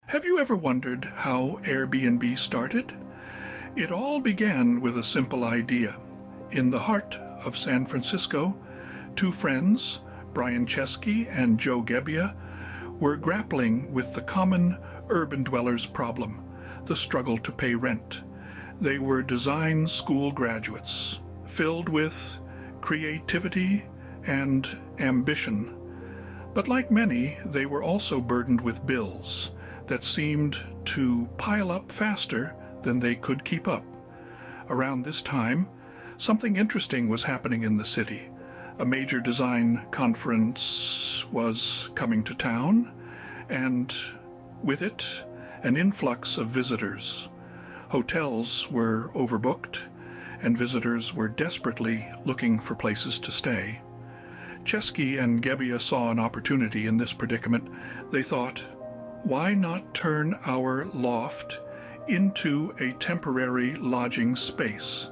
Have you ever wondered how Airbnb started? It all began with a simple idea. In the heart of San Francisco, two friends, Brian Chesky and Joe Gebbia, were grappling with the common urban dweller's problem, the struggle to pay rent. They were design school graduates, filled with creativity and ambition. But like many, they were also burdened with bills that seemed to pile up faster than they could keep up. Around this time, something interesting was happening in the city. A major design conference was coming to town, and with it, an influx of visitors. Hotels were overbooked, and visitors were desperately looking for places to stay. Chesky and Gebbia saw an opportunity in this predicament. They thought, why not turn our loft into a temporary lodging space?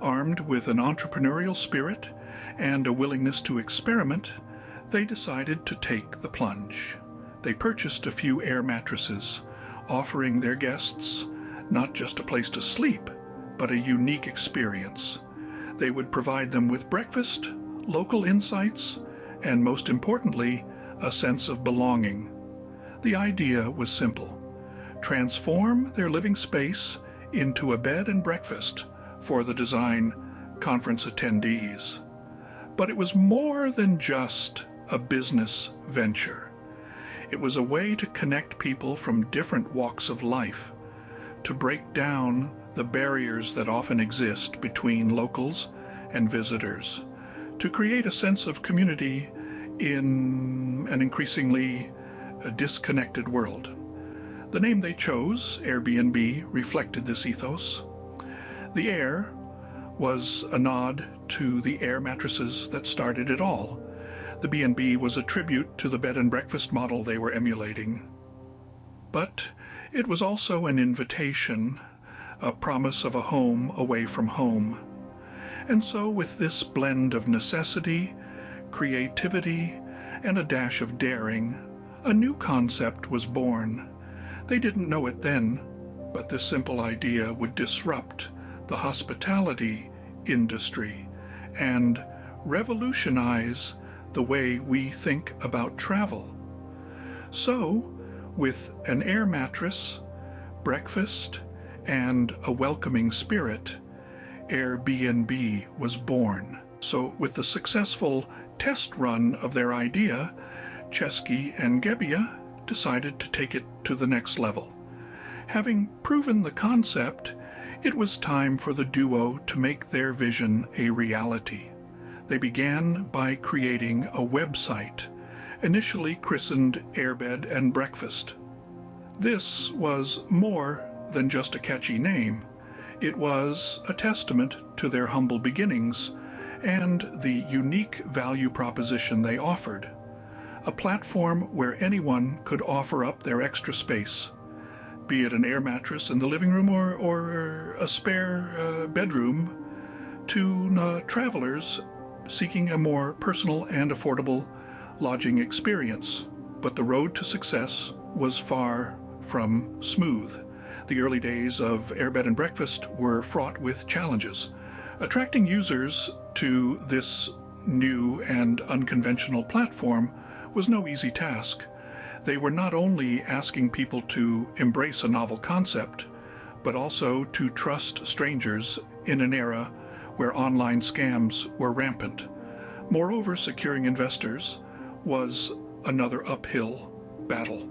Armed with an entrepreneurial spirit and a willingness to experiment, they decided to take the plunge. They purchased a few air mattresses, offering their guests not just a place to sleep, but a unique experience. They would provide them with breakfast, local insights, and most importantly, a sense of belonging. The idea was simple: transform their living space into a bed and breakfast for the design conference attendees. But it was more than just a business venture. It was a way to connect people from different walks of life, to break down the barriers that often exist between locals and visitors, to create a sense of community in an increasingly disconnected world. The name they chose, Airbnb, reflected this ethos. The Air was a nod to the air mattresses that started it all. The B&B was a tribute to the bed and breakfast model they were emulating. But it was also an invitation, a promise of a home away from home. And so with this blend of necessity, creativity, and a dash of daring, a new concept was born. They didn't know it then, but this simple idea would disrupt the hospitality industry and revolutionize the way we think about travel. So, with an air mattress, breakfast, and a welcoming spirit, Airbnb was born. So, with the successful test run of their idea, Chesky and Gebbia decided to take it to the next level. Having proven the concept, it was time for the duo to make their vision a reality. They began by creating a website, initially christened Airbed and Breakfast. This was more than just a catchy name. It was a testament to their humble beginnings and the unique value proposition they offered. A platform where anyone could offer up their extra space, be it an air mattress in the living room or a spare bedroom, to travelers seeking a more personal and affordable lodging experience. But the road to success was far from smooth. The early days of Airbed and Breakfast were fraught with challenges. Attracting users to this new and unconventional platform was no easy task. They were not only asking people to embrace a novel concept, but also to trust strangers in an era where online scams were rampant. Moreover, securing investors was another uphill battle.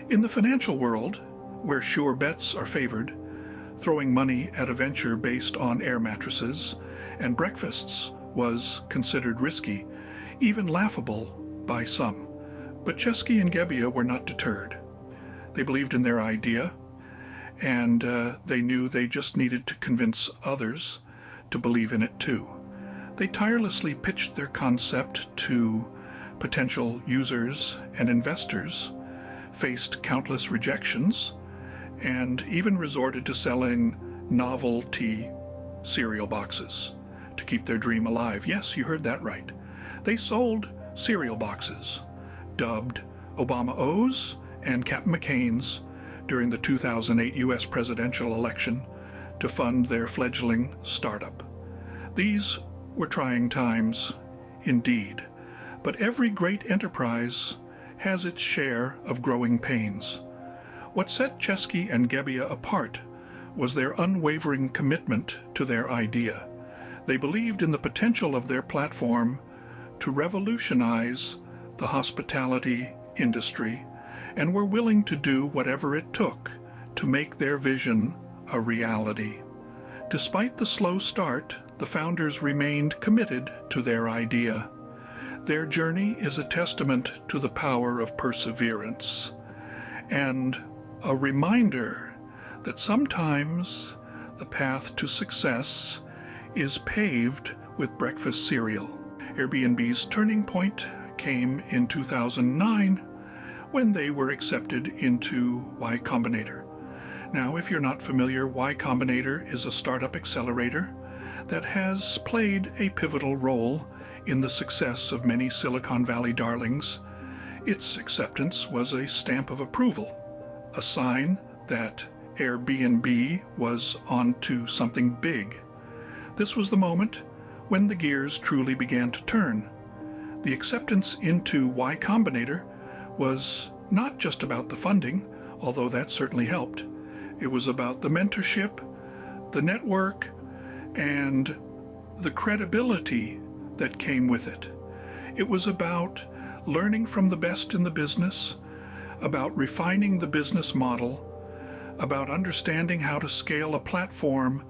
In the financial world, where sure bets are favored, throwing money at a venture based on air mattresses and breakfasts was considered risky, even laughable by some. But Chesky and Gebbia were not deterred. They believed in their idea, and they knew they just needed to convince others to believe in it too. They tirelessly pitched their concept to potential users and investors, faced countless rejections, and even resorted to selling novelty cereal boxes to keep their dream alive. Yes, you heard that right. They sold cereal boxes, dubbed Obama O's and Captain McCain's during the 2008 U.S. presidential election to fund their fledgling startup. These were trying times indeed, but every great enterprise has its share of growing pains. What set Chesky and Gebbia apart was their unwavering commitment to their idea. They believed in the potential of their platform to revolutionize the hospitality industry and were willing to do whatever it took to make their vision a reality. Despite the slow start, the founders remained committed to their idea. Their journey is a testament to the power of perseverance and a reminder that sometimes the path to success is paved with breakfast cereal. Airbnb's turning point came in 2009 when they were accepted into Y Combinator. Now, if you're not familiar, Y Combinator is a startup accelerator that has played a pivotal role in the success of many Silicon Valley darlings. Its acceptance was a stamp of approval, a sign that Airbnb was onto something big. This was the moment when the gears truly began to turn. The acceptance into Y Combinator was not just about the funding, although that certainly helped. It was about the mentorship, the network, and the credibility that came with it. It was about learning from the best in the business, about refining the business model, about understanding how to scale a platform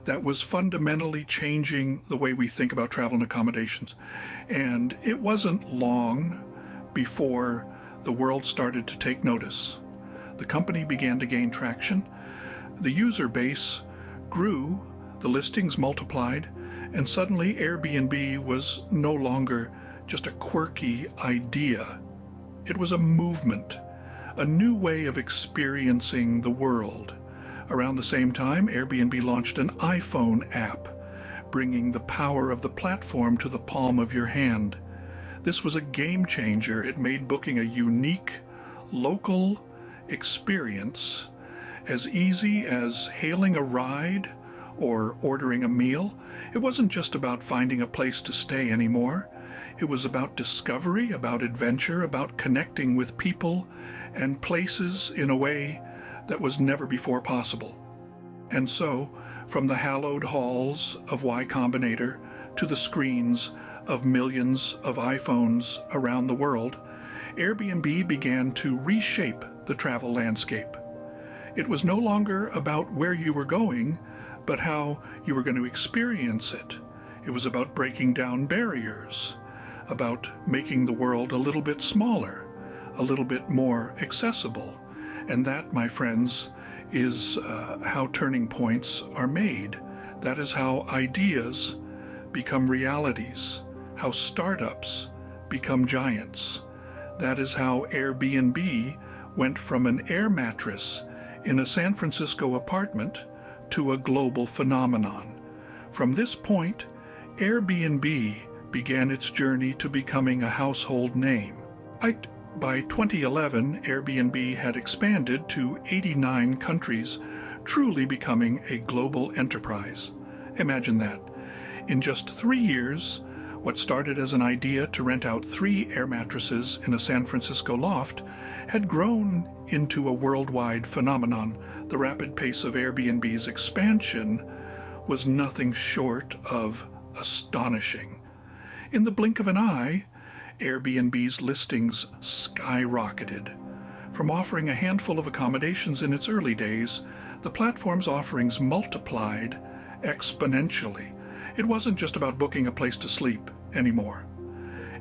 that was fundamentally changing the way we think about travel and accommodations. And it wasn't long before the world started to take notice. The company began to gain traction. The user base grew, the listings multiplied, and suddenly Airbnb was no longer just a quirky idea. It was a movement, a new way of experiencing the world. Around the same time, Airbnb launched an iPhone app, bringing the power of the platform to the palm of your hand. This was a game changer. It made booking a unique, local experience as easy as hailing a ride or ordering a meal. It wasn't just about finding a place to stay anymore. It was about discovery, about adventure, about connecting with people and places in a way that was never before possible. And so, from the hallowed halls of Y Combinator to the screens of millions of iPhones around the world, Airbnb began to reshape the travel landscape. It was no longer about where you were going, but how you were going to experience it. It was about breaking down barriers, about making the world a little bit smaller, a little bit more accessible. And that, my friends, is how turning points are made. That is how ideas become realities, how startups become giants. That is how Airbnb went from an air mattress in a San Francisco apartment to a global phenomenon. From this point, Airbnb began its journey to becoming a household name. By 2011, Airbnb had expanded to 89 countries, truly becoming a global enterprise. Imagine that. In just 3 years, what started as an idea to rent out 3 air mattresses in a San Francisco loft had grown into a worldwide phenomenon. The rapid pace of Airbnb's expansion was nothing short of astonishing. In the blink of an eye, Airbnb's listings skyrocketed. From offering a handful of accommodations in its early days, the platform's offerings multiplied exponentially. It wasn't just about booking a place to sleep anymore.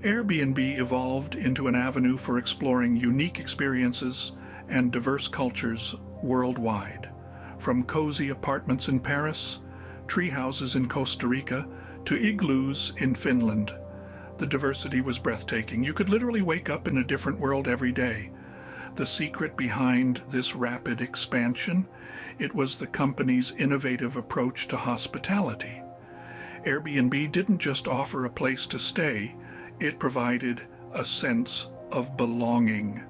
Airbnb evolved into an avenue for exploring unique experiences and diverse cultures worldwide. From cozy apartments in Paris, tree houses in Costa Rica, to igloos in Finland. The diversity was breathtaking. You could literally wake up in a different world every day. The secret behind this rapid expansion, it was the company's innovative approach to hospitality. Airbnb didn't just offer a place to stay, it provided a sense of belonging.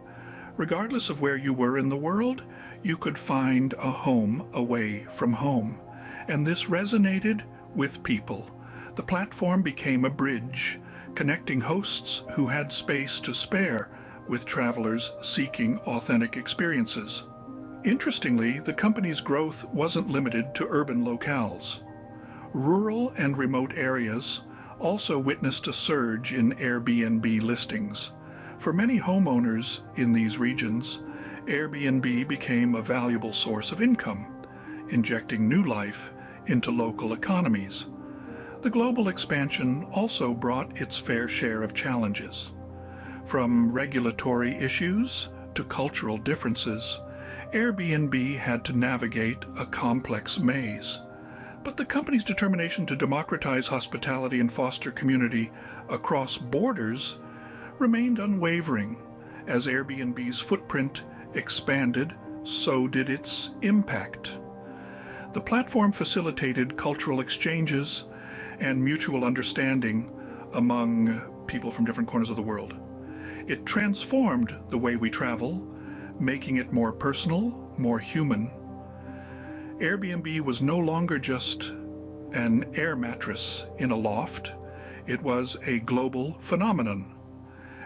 Regardless of where you were in the world, you could find a home away from home. And this resonated with people. The platform became a bridge, connecting hosts who had space to spare with travelers seeking authentic experiences. Interestingly, the company's growth wasn't limited to urban locales. Rural and remote areas also witnessed a surge in Airbnb listings. For many homeowners in these regions, Airbnb became a valuable source of income, injecting new life into local economies. The global expansion also brought its fair share of challenges. From regulatory issues to cultural differences, Airbnb had to navigate a complex maze. But the company's determination to democratize hospitality and foster community across borders remained unwavering. As Airbnb's footprint expanded, so did its impact. The platform facilitated cultural exchanges and mutual understanding among people from different corners of the world. It transformed the way we travel, making it more personal, more human. Airbnb was no longer just an air mattress in a loft. It was a global phenomenon.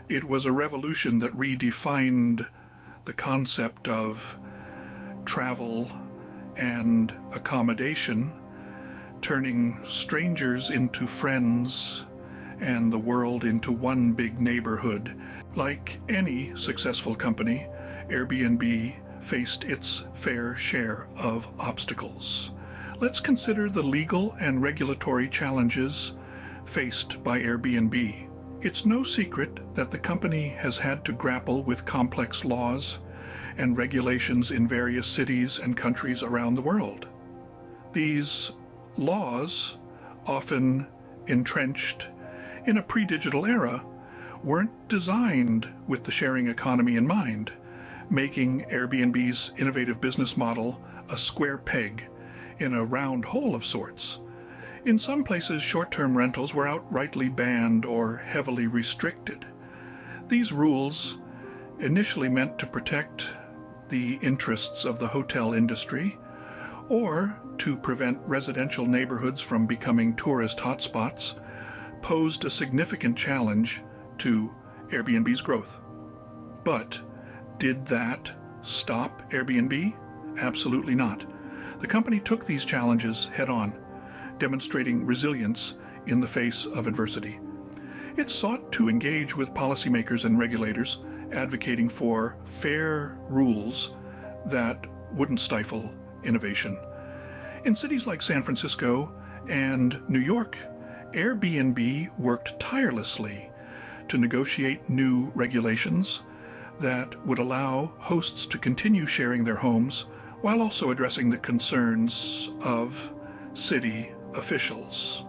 It was a revolution that redefined the concept of travel and accommodation, turning strangers into friends and the world into one big neighborhood. Like any successful company, Airbnb faced its fair share of obstacles. Let's consider the legal and regulatory challenges faced by Airbnb. It's no secret that the company has had to grapple with complex laws and regulations in various cities and countries around the world. These laws, often entrenched in a pre-digital era, weren't designed with the sharing economy in mind, making Airbnb's innovative business model a square peg in a round hole of sorts. In some places, short-term rentals were outrightly banned or heavily restricted. These rules, initially meant to protect the interests of the hotel industry or to prevent residential neighborhoods from becoming tourist hotspots, posed a significant challenge to Airbnb's growth. But did that stop Airbnb? Absolutely not. The company took these challenges head-on, demonstrating resilience in the face of adversity. It sought to engage with policymakers and regulators, advocating for fair rules that wouldn't stifle innovation. In cities like San Francisco and New York, Airbnb worked tirelessly to negotiate new regulations that would allow hosts to continue sharing their homes while also addressing the concerns of city officials.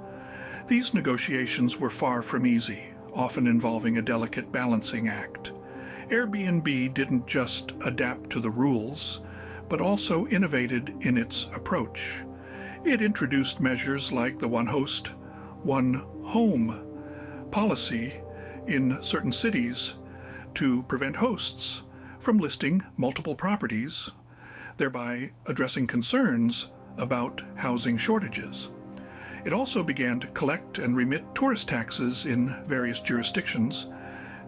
These negotiations were far from easy, often involving a delicate balancing act. Airbnb didn't just adapt to the rules, but also innovated in its approach. It introduced measures like the one host, one home policy in certain cities to prevent hosts from listing multiple properties, thereby addressing concerns about housing shortages. It also began to collect and remit tourist taxes in various jurisdictions,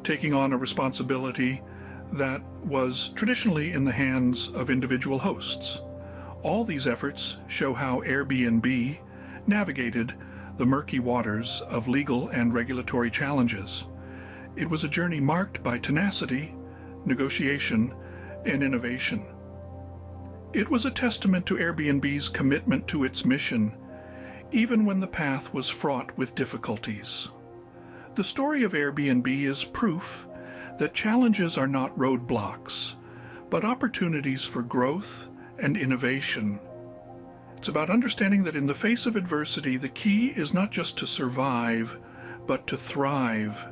taking on a responsibility that was traditionally in the hands of individual hosts. All these efforts show how Airbnb navigated the murky waters of legal and regulatory challenges. It was a journey marked by tenacity, negotiation, and innovation. It was a testament to Airbnb's commitment to its mission, even when the path was fraught with difficulties. The story of Airbnb is proof that challenges are not roadblocks, but opportunities for growth and innovation. It's about understanding that in the face of adversity, the key is not just to survive, but to thrive.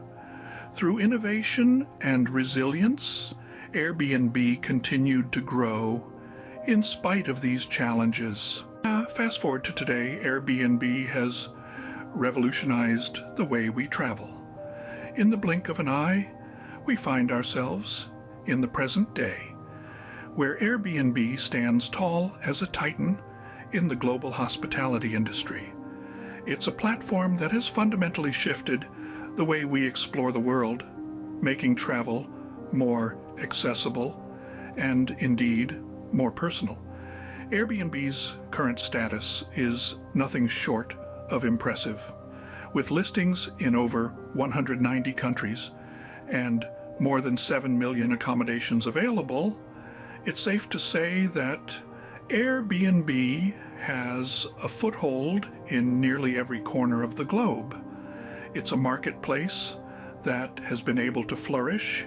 Through innovation and resilience, Airbnb continued to grow in spite of these challenges. Fast forward to today, Airbnb has revolutionized the way we travel. In the blink of an eye, we find ourselves in the present day, where Airbnb stands tall as a titan in the global hospitality industry. It's a platform that has fundamentally shifted the way we explore the world, making travel more accessible and indeed more personal. Airbnb's current status is nothing short of impressive. With listings in over 190 countries and more than 7 million accommodations available, it's safe to say that Airbnb has a foothold in nearly every corner of the globe. It's a marketplace that has been able to flourish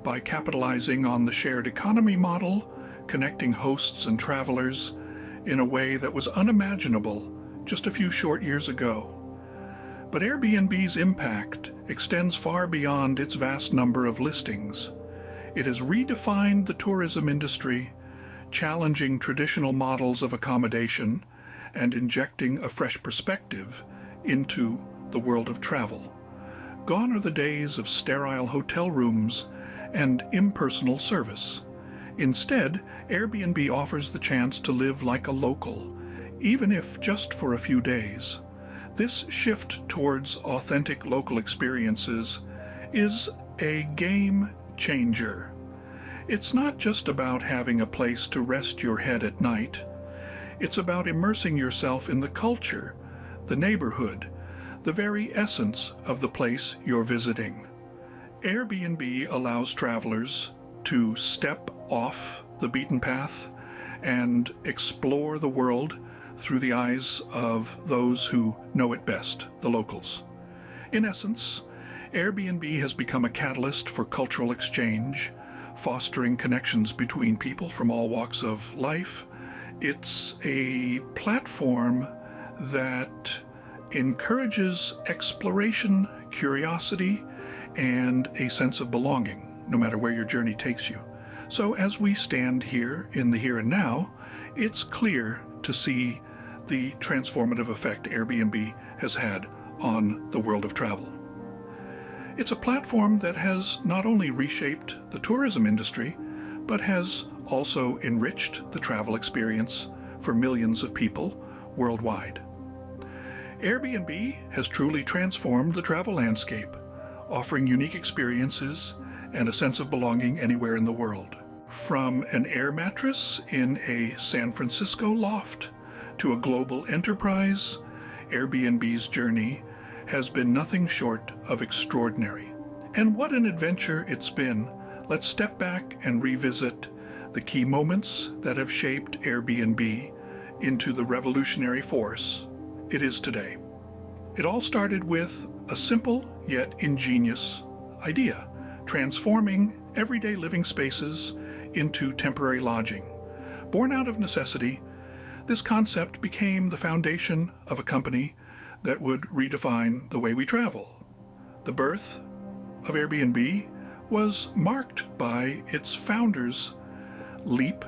by capitalizing on the shared economy model, connecting hosts and travelers in a way that was unimaginable just a few short years ago. But Airbnb's impact extends far beyond its vast number of listings. It has redefined the tourism industry, challenging traditional models of accommodation and injecting a fresh perspective into the world of travel. Gone are the days of sterile hotel rooms and impersonal service. Instead, Airbnb offers the chance to live like a local, even if just for a few days. This shift towards authentic local experiences is a game changer. It's not just about having a place to rest your head at night. It's about immersing yourself in the culture, the neighborhood, the very essence of the place you're visiting. Airbnb allows travelers to step off the beaten path and explore the world through the eyes of those who know it best, the locals. In essence, Airbnb has become a catalyst for cultural exchange, fostering connections between people from all walks of life. It's a platform that encourages exploration, curiosity, and a sense of belonging, no matter where your journey takes you. So as we stand here in the here and now, it's clear to see the transformative effect Airbnb has had on the world of travel. It's a platform that has not only reshaped the tourism industry, but has also enriched the travel experience for millions of people worldwide. Airbnb has truly transformed the travel landscape, offering unique experiences and a sense of belonging anywhere in the world. From an air mattress in a San Francisco loft to a global enterprise, Airbnb's journey has been nothing short of extraordinary. And what an adventure it's been. Let's step back and revisit the key moments that have shaped Airbnb into the revolutionary force it is today. It all started with a simple yet ingenious idea, transforming everyday living spaces into temporary lodging. Born out of necessity, this concept became the foundation of a company that would redefine the way we travel. The birth of Airbnb was marked by its founders' leap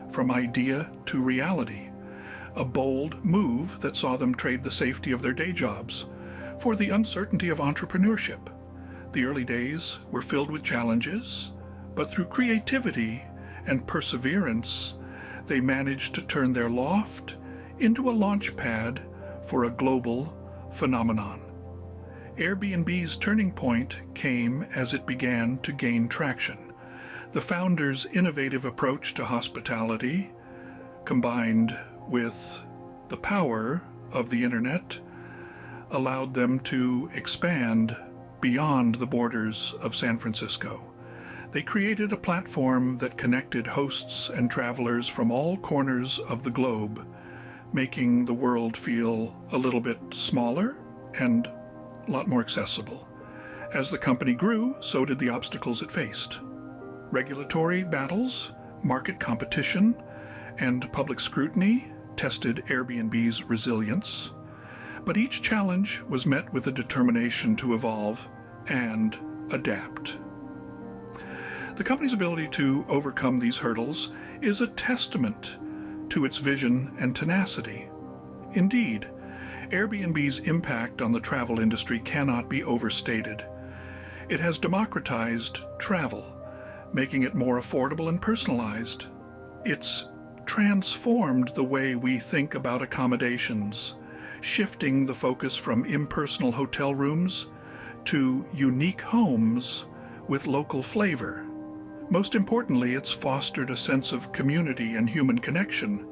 from idea to reality, a bold move that saw them trade the safety of their day jobs for the uncertainty of entrepreneurship. The early days were filled with challenges, but through creativity and perseverance, they managed to turn their loft into a launch pad for a global phenomenon. Airbnb's turning point came as it began to gain traction. The founders' innovative approach to hospitality, combined with the power of the internet, allowed them to expand beyond the borders of San Francisco. They created a platform that connected hosts and travelers from all corners of the globe, making the world feel a little bit smaller and a lot more accessible. As the company grew, so did the obstacles it faced. Regulatory battles, market competition, and public scrutiny tested Airbnb's resilience, but each challenge was met with a determination to evolve and adapt. The company's ability to overcome these hurdles is a testament to its vision and tenacity. Indeed, Airbnb's impact on the travel industry cannot be overstated. It has democratized travel, making it more affordable and personalized. It's transformed the way we think about accommodations, shifting the focus from impersonal hotel rooms to unique homes with local flavor. Most importantly, it's fostered a sense of community and human connection,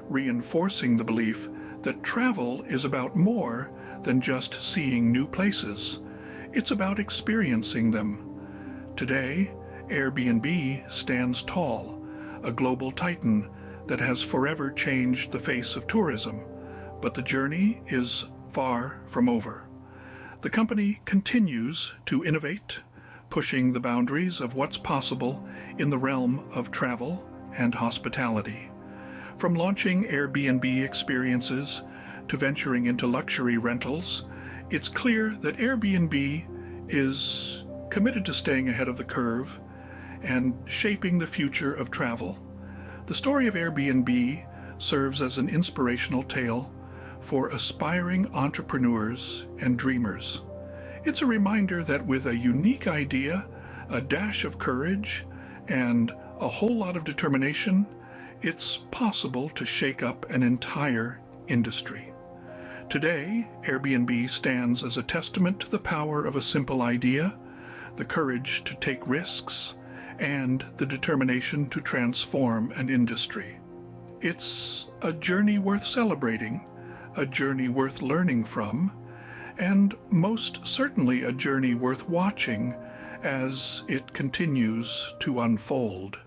reinforcing the belief that travel is about more than just seeing new places. It's about experiencing them. Today, Airbnb stands tall, a global titan that has forever changed the face of tourism, but the journey is far from over. The company continues to innovate, pushing the boundaries of what's possible in the realm of travel and hospitality. From launching Airbnb experiences to venturing into luxury rentals, it's clear that Airbnb is committed to staying ahead of the curve and shaping the future of travel. The story of Airbnb serves as an inspirational tale for aspiring entrepreneurs and dreamers. It's a reminder that with a unique idea, a dash of courage, and a whole lot of determination, it's possible to shake up an entire industry. Today, Airbnb stands as a testament to the power of a simple idea, the courage to take risks, and the determination to transform an industry. It's a journey worth celebrating, a journey worth learning from, and most certainly a journey worth watching as it continues to unfold.